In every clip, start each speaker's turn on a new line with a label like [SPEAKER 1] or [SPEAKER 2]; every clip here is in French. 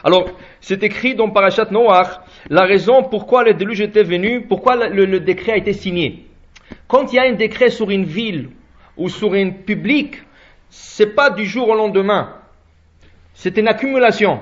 [SPEAKER 1] Alors, c'est écrit dans Parashat Noach, la raison pourquoi le déluge était venu, pourquoi le décret a été signé. Quand il y a un décret sur une ville ou sur un public, c'est pas du jour au lendemain. C'est une accumulation.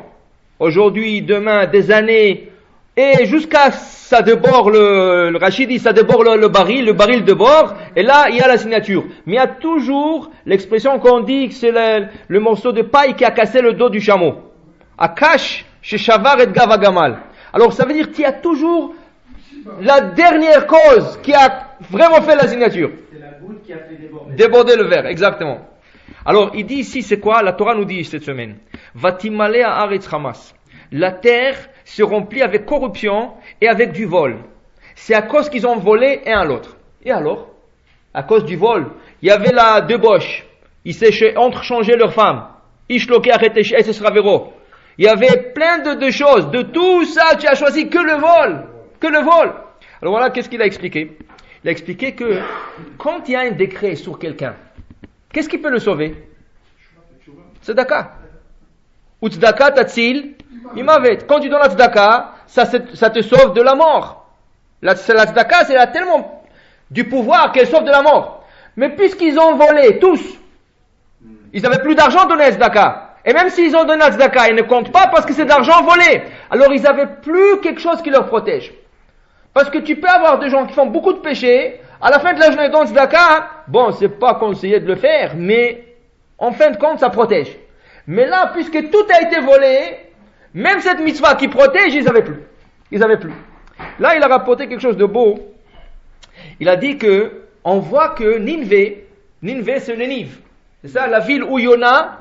[SPEAKER 1] Aujourd'hui, demain, des années, et jusqu'à ça déborde le Rachid dit ça déborde le baril déborde, et là il y a la signature. Mais il y a toujours l'expression qu'on dit que c'est le morceau de paille qui a cassé le dos du chameau. Akash chez Shavar et Gavagamal. Alors ça veut dire qu'il y a toujours la dernière cause qui a vraiment fait la signature.
[SPEAKER 2] C'est la goutte qui a fait
[SPEAKER 1] déborder le verre, exactement. Alors il dit ici c'est quoi? La Torah nous dit cette semaine. Vatimale haaretz Hamas. La terre se remplit avec corruption et avec du vol. C'est à cause qu'ils ont volé un à l'autre. Et alors? À cause du vol, il y avait la débauche. Ils s'étaient entrechangés leurs femmes. Ishloké arrêté et ce sera véro. Il y avait plein de choses. De tout ça, tu as choisi que le vol. Que le vol. Alors voilà, qu'est-ce qu'il a expliqué? Il a expliqué que quand il y a un décret sur quelqu'un, qu'est-ce qui peut le sauver? Tzedaka. Ou tzedaka tatzil imavet. Quand tu donnes la tzedaka, ça te sauve de la mort. La tzedaka, c'est tellement du pouvoir qu'elle sauve de la mort. Mais puisqu'ils ont volé tous, ils n'avaient plus d'argent donné à tzedaka. Et même s'ils ont donné la tzedaka, ils ne comptent pas parce que c'est de l'argent volé. Alors ils n'avaient plus quelque chose qui leur protège. Parce que tu peux avoir des gens qui font beaucoup de péchés, à la fin de la journée, dans le tzedaka, bon, c'est pas conseillé de le faire, mais en fin de compte, ça protège. Mais là, puisque tout a été volé, même cette mitzvah qui protège, ils n'avaient plus. Ils n'avaient plus. Là, il a rapporté quelque chose de beau. Il a dit que, on voit que Ninvé, c'est Nénive. C'est ça, la ville où Yona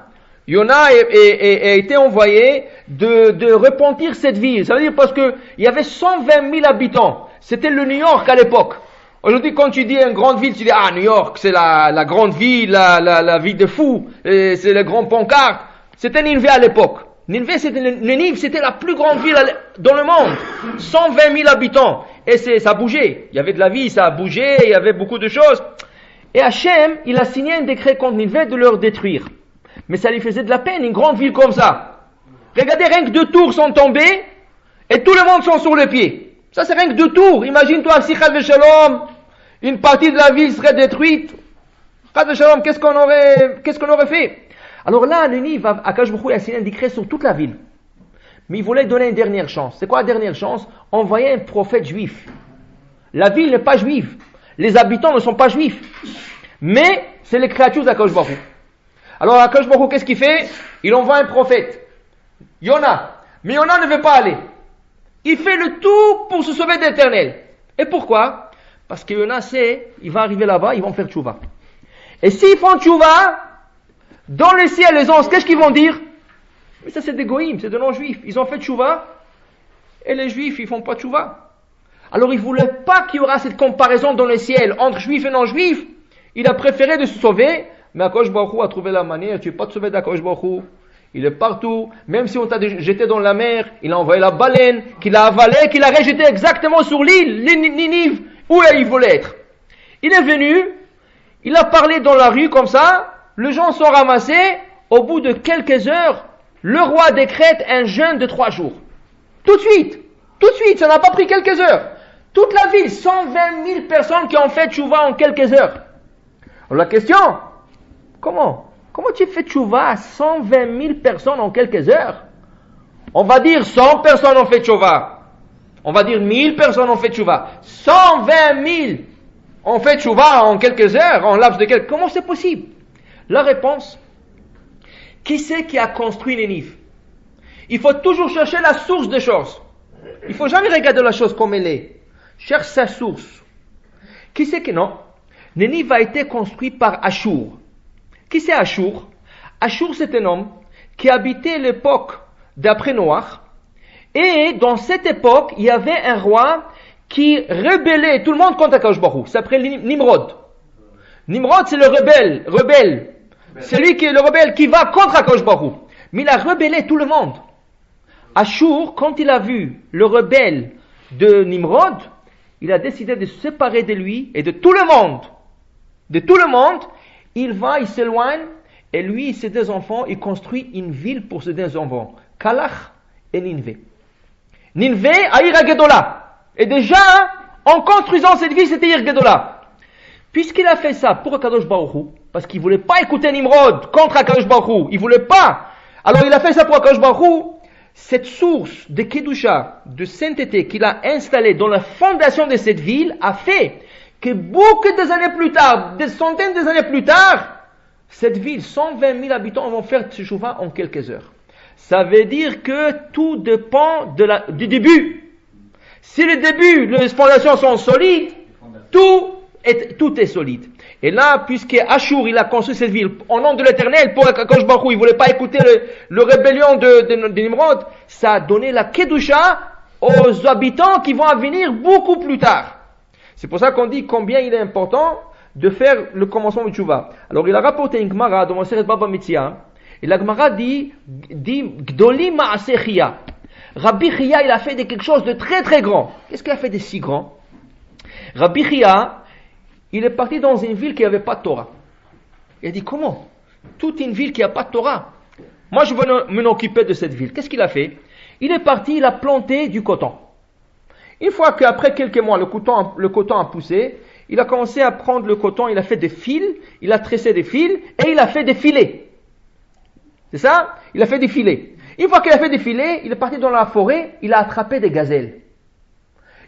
[SPEAKER 1] a été envoyé de repentir cette ville. Ça veut dire parce que il y avait 120 000 habitants. C'était le New York à l'époque. Aujourd'hui, quand tu dis une grande ville, tu dis, New York, c'est la grande ville, la ville de fous, c'est le grand pancarte. C'était Ninvé à l'époque. Ninvé, c'était la plus grande ville dans le monde. 120 000 habitants. Et ça bougeait. Il y avait de la vie, ça a bougé, il y avait beaucoup de choses. Et Hachem, il a signé un décret contre Ninvé de leur détruire. Mais ça lui faisait de la peine, une grande ville comme ça. Regardez, rien que 2 tours sont tombées, et tout le monde sont sur le pied. Ça, c'est rien que 2 tours. Imagine-toi, si Chad Shalom, une partie de la ville serait détruite. Chad Shalom, qu'est-ce qu'on aurait fait? Alors là, Nénive, Akash Baruch Hu a signé un décret sur toute la ville. Mais il voulait donner une dernière chance. C'est quoi la dernière chance? Envoyer un prophète juif. La ville n'est pas juive. Les habitants ne sont pas juifs. Mais c'est les créatures d'Akash Baruch Hu. Alors Akash Baruch Hu, qu'est-ce qu'il fait? Il envoie un prophète. Yona. Mais Yona ne veut pas aller. Il fait le tout pour se sauver d'Éternel. Et pourquoi? Parce que Yona sait, il va arriver là-bas, ils vont faire tchouva. Et s'ils font tchouva, dans le ciel, les anges, qu'est-ce qu'ils vont dire? Mais ça, c'est des goïms, c'est des non-juifs. Ils ont fait tchouva, et les juifs, ils font pas tchouva. Alors, il voulait pas qu'il y aura cette comparaison dans le ciel entre juifs et non-juifs. Il a préféré de se sauver, mais Akash Baruch Hu a trouvé la manière. Tu ne peux pas te sauver d'Akash Baruch Hu. Il est partout. Même si on t'a jeté dans la mer, il a envoyé la baleine, qu'il a avalée, qu'il a rejetée exactement sur l'île, Ninive, où il voulait être. Il est venu, il a parlé dans la rue comme ça, les gens sont ramassés, au bout de quelques heures, le roi décrète un jeûne de 3 jours. Tout de suite, ça n'a pas pris quelques heures. Toute la ville, 120 000 personnes qui ont fait tchouva en quelques heures. Alors la question, comment tu fais tchouva à 120 000 personnes en quelques heures? On va dire 100 personnes ont fait tchouva. On va dire 1000 personnes ont fait tchouva. 120 000 ont fait tchouva en quelques heures, en laps de quelques... Comment c'est possible? La réponse, qui c'est qui a construit Nénive? Il faut toujours chercher la source des choses. Il ne faut jamais regarder la chose comme elle est. Cherche sa source. Qui c'est que non? Nénive a été construit par Ashur. Qui c'est Ashur? Ashur, c'est un homme qui habitait l'époque d'après Noach. Et dans cette époque, il y avait un roi qui rebellait tout le monde contre Akash Baruch Hu. Ça s'appelait Nimrod. Nimrod, c'est le rebelle. C'est lui qui est le rebelle qui va contre Akash Baruch Hu. Mais il a rebellé tout le monde. Ashur, quand il a vu le rebelle de Nimrod, il a décidé de se séparer de lui et de tout le monde. Il s'éloigne, et lui et ses 2 enfants, il construit une ville pour ses 2 enfants. Kalach et Ninvé. Ninvé à Ir Hagedola. Et déjà, en construisant cette ville, c'était Ir Hagedola. Puisqu'il a fait ça pour Akadosh Baruch Hu, parce qu'il voulait pas écouter Nimrod contre Akadosh Baruch Hu, il voulait pas. Alors il a fait ça pour Akadosh Baruch Hu. Cette source de Kedusha, de sainteté qu'il a installée dans la fondation de cette ville, a fait que beaucoup d'années plus tard, des centaines d'années plus tard, cette ville, 120 000 habitants vont faire Teshuvah en quelques heures. Ça veut dire que tout dépend du début. Si le début, les fondations sont solides, tout est solide. Et là, puisque Ashur, il a construit cette ville au nom de l'Éternel, pour Akadosh Baruch Hu, il voulait pas écouter le rébellion de Nimrod, ça a donné la Kedusha aux habitants qui vont venir beaucoup plus tard. C'est pour ça qu'on dit combien il est important de faire le commencement du Teshuvah. Alors il a rapporté une Gemara dans Masechet Baba Metzia, et la Gemara dit Gdoli Ma'aseh Chia. Rabbi Chia, il a fait quelque chose de très très grand. Qu'est-ce qu'il a fait de si grand? Rabbi Chia, il est parti dans une ville qui n'avait pas de Torah. Il a dit, comment? Toute une ville qui n'a pas de Torah. Moi, je veux m'en occuper de cette ville. Qu'est-ce qu'il a fait? Il est parti, il a planté du coton. Une fois qu'après quelques mois, le coton a poussé, il a commencé à prendre le coton, il a fait des fils, il a tressé des fils, et il a fait des filets. C'est ça? Il a fait des filets. Une fois qu'il a fait des filets, il est parti dans la forêt, il a attrapé des gazelles.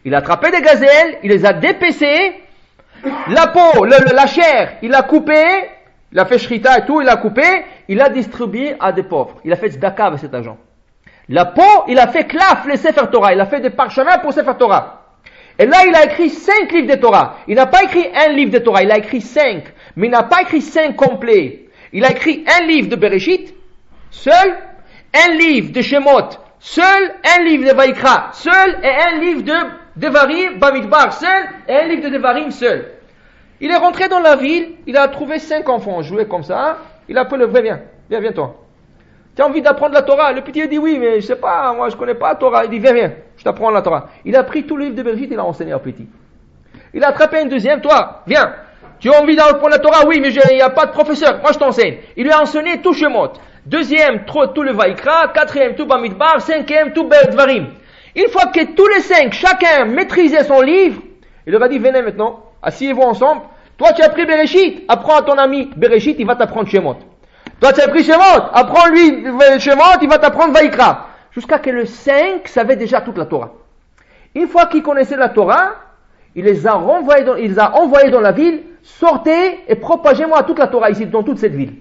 [SPEAKER 1] Il a attrapé des gazelles, il les a dépecées, la peau, la chair, il a coupé, il a fait shrita et tout, il a coupé, il a distribué à des pauvres. Il a fait tzedaka avec cet argent. La peau, il a fait klaf, les Sefer Torah, il a fait des parchemins pour Sefer Torah. Et là, il a écrit 5 livres de Torah. Il n'a pas écrit un livre de Torah, il a écrit 5. Mais il n'a pas écrit 5 complets. Il a écrit un livre de Bereshit, seul, un livre de Shemot, seul, un livre de Vaikra, seul, et un livre de Devarim, Bamidbar, seul, et un livre de Devarim, seul. Il est rentré dans la ville, il a trouvé 5 enfants jouer comme ça, il a appelé le vrai, viens toi. Tu as envie d'apprendre la Torah? Le petit a dit oui, mais je sais pas, moi je connais pas la Torah. Il dit viens, je t'apprends la Torah. Il a pris tout le livre de Bereshit, il a enseigné au petit. Il a attrapé un deuxième, toi, viens. Tu as envie d'apprendre la Torah? Oui, mais il n'y a pas de professeur, moi je t'enseigne. Il lui a enseigné tout Shemot. Deuxième, tout le Vaikra. Quatrième, tout Bamidbar. Cinquième, tout Dvarim. Une fois que tous les 5, chacun maîtrisait son livre, il leur a dit venez maintenant, asseyez-vous ensemble. Toi tu as pris Bereshit, apprends à ton ami Bereshit, il va t'apprendre Shemot. Toi tu as pris Shemot, apprends-lui Shemot, il va t'apprendre Vaikra. Jusqu'à que le 5 savait déjà toute la Torah. Une fois qu'il connaissait la Torah, il les a envoyés dans la ville, sortez et propagez-moi toute la Torah ici, dans toute cette ville.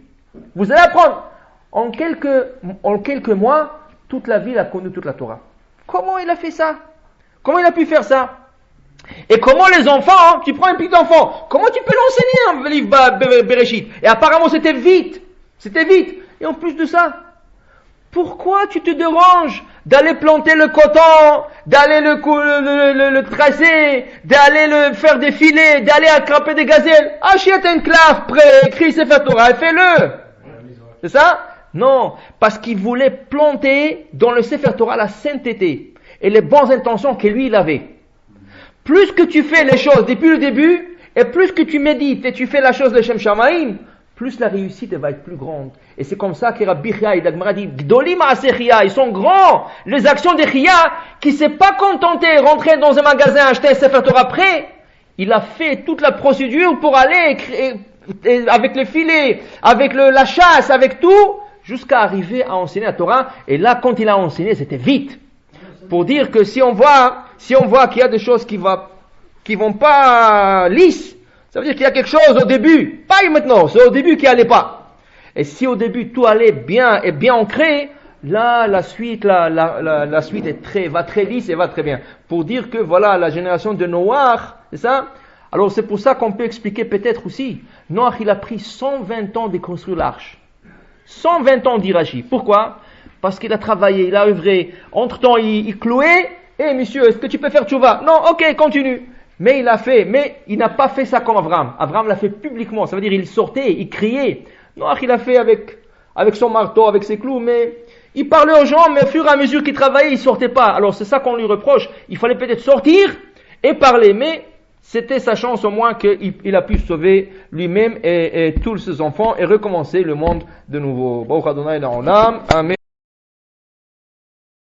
[SPEAKER 1] Vous allez apprendre. En quelques mois, toute la ville a connu toute la Torah. Comment il a fait ça? Comment il a pu faire ça? Et comment les enfants, tu prends un petit enfant, comment tu peux l'enseigner un livre Bereshit? Et apparemment c'était vite. Et en plus de ça, pourquoi tu te déranges d'aller planter le coton, d'aller le tracer, d'aller le faire défiler, d'aller attraper des gazelles? Achète un clave prêt, écris Sefer Torah et fais-le. C'est ça? Non, parce qu'il voulait planter dans le Sefer Torah la sainteté et les bonnes intentions que lui il avait. Plus que tu fais les choses depuis le début, et plus que tu médites et tu fais la chose de Shem Shamaim, plus la réussite va être plus grande. Et c'est comme ça que Rabbi Chia et Dagmara dit, Gdoli Ma'aseh Chia, ils sont grands. Les actions de Chia, qui s'est pas contenté, rentrer dans un magasin, acheter un Sefer Torah prêt, il a fait toute la procédure pour aller avec les filets, avec la chasse, avec tout, jusqu'à arriver à enseigner la Torah. Et là, quand il a enseigné, c'était vite. Pour dire que si on voit qu'il y a des choses qui vont pas lisses, ça veut dire qu'il y a quelque chose au début. Pas maintenant, c'est au début qui allait pas. Et si au début tout allait bien et bien ancré, là, la suite va très lisse et va très bien. Pour dire que voilà, la génération de Noach, c'est ça? Alors c'est pour ça qu'on peut expliquer peut-être aussi, Noach il a pris 120 ans de construire l'arche. 120 ans d'Irachi. Pourquoi? Parce qu'il a travaillé, il a œuvré. Entre-temps, il clouait. Monsieur, est-ce que tu peux faire tchouva? Non, ok, continue. Mais il n'a pas fait ça comme Abraham. Abraham l'a fait publiquement. Ça veut dire, il sortait, il criait. Noach, il a fait avec son marteau, avec ses clous, mais il parlait aux gens, mais au fur et à mesure qu'il travaillait, il sortait pas. Alors, c'est ça qu'on lui reproche. Il fallait peut-être sortir et parler, mais c'était sa chance au moins qu'il a pu sauver lui-même et tous ses enfants et recommencer le monde de nouveau. Baruch Adonai La'olam. Amen.